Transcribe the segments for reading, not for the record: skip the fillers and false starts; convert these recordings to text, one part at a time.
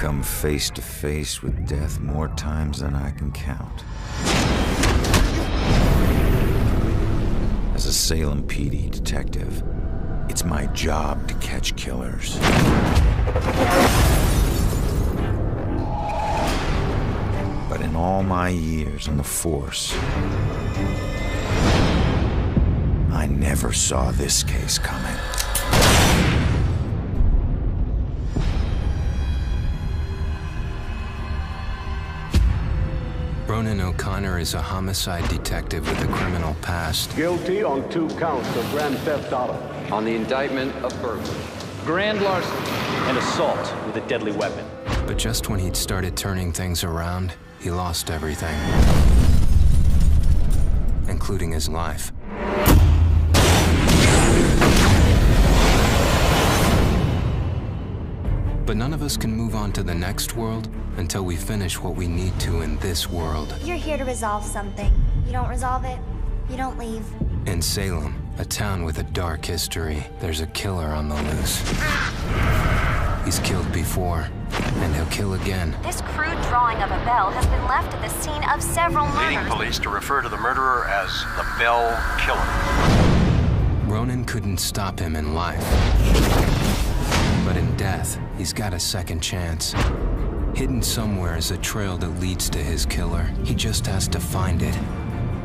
come face to face with death more times than I can count. As a Salem PD detective, it's my job to catch killers. But in all my years on the force, I never saw this case coming. Ronan O'Connor is a homicide detective with a criminal past. Guilty on 2 counts of grand theft auto. On the indictment of burglary, grand larceny, and assault with a deadly weapon. But just when he'd started turning things around, he lost everything, including his life. But none of us can move on to the next world until we finish what we need to in this world. You're here to resolve something. You don't resolve it, you don't leave. In Salem, a town with a dark history, there's a killer on the loose. He's killed before, and he'll kill again. This crude drawing of a bell has been left at the scene of several murders. Leading police to refer to the murderer as the Bell Killer. Ronan couldn't stop him in life. But in death, he's got a second chance. Hidden somewhere is a trail that leads to his killer. He just has to find it.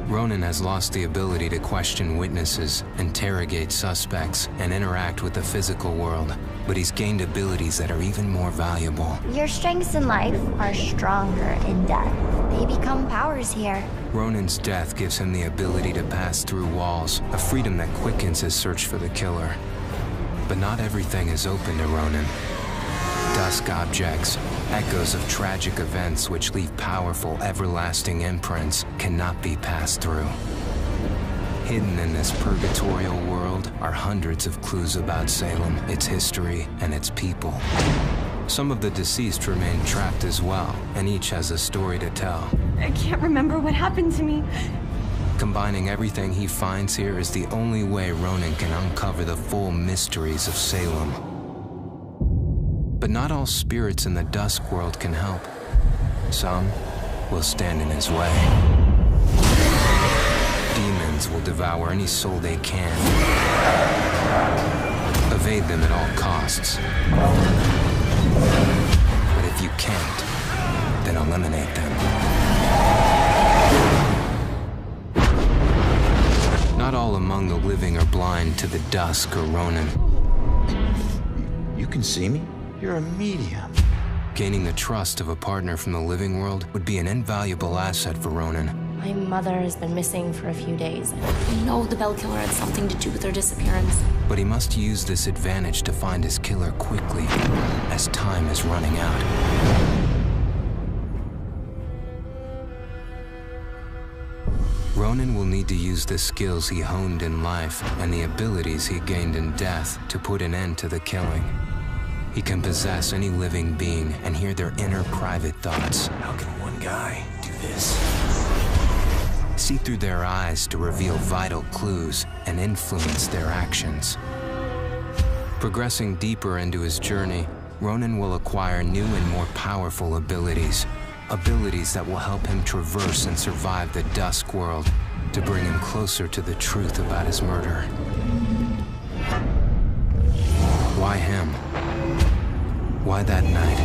Ronan has lost the ability to question witnesses, interrogate suspects, and interact with the physical world. But he's gained abilities that are even more valuable. Your strengths in life are stronger in death. They become powers here. Ronan's death gives him the ability to pass through walls, a freedom that quickens his search for the killer. But not everything is open to Ronan. Dusk objects, echoes of tragic events which leave powerful, everlasting imprints, cannot be passed through. Hidden in this purgatorial world are hundreds of clues about Salem, its history, and its people. Some of the deceased remain trapped as well, and each has a story to tell. I can't remember what happened to me. Combining everything he finds here is the only way Ronan can uncover the full mysteries of Salem. But not all spirits in the dusk world can help. Some will stand in his way. Demons will devour any soul they can. Evade them at all costs. But if you can't, then eliminate them. Not all among the living are blind to the dusk or Ronan. You can see me? You're a medium. Gaining the trust of a partner from the living world would be an invaluable asset for Ronan. My mother has been missing for a few days. I know the Bell Killer had something to do with her disappearance. But he must use this advantage to find his killer quickly, as time is running out. Ronan will need to use the skills he honed in life and the abilities he gained in death to put an end to the killing. He can possess any living being and hear their inner private thoughts. How can one guy do this? See through their eyes to reveal vital clues and influence their actions. Progressing deeper into his journey, Ronan will acquire new and more powerful abilities. Abilities that will help him traverse and survive the dusk world to bring him closer to the truth about his murder. Why him? Why that night?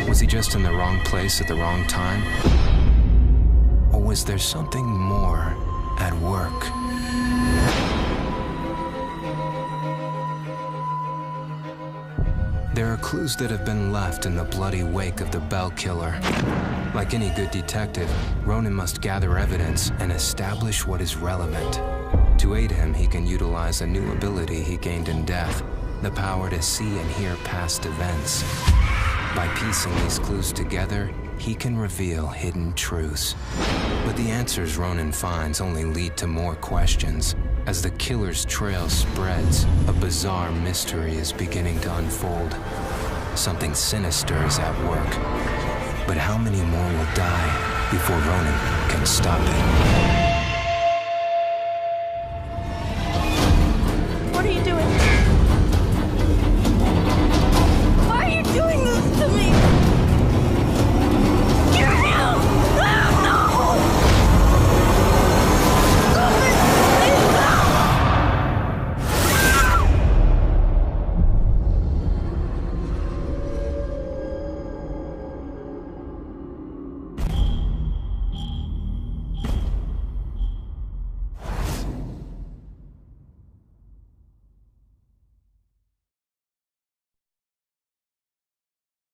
Was he just in the wrong place at the wrong time? Or was there something more at work? There are clues that have been left in the bloody wake of the Bell Killer. Like any good detective, Ronan must gather evidence and establish what is relevant. To aid him, he can utilize a new ability he gained in death, the power to see and hear past events. By piecing these clues together, he can reveal hidden truths. But the answers Ronan finds only lead to more questions. As the killer's trail spreads, a bizarre mystery is beginning to unfold. Something sinister is at work. But how many more will die before Ronan can stop it?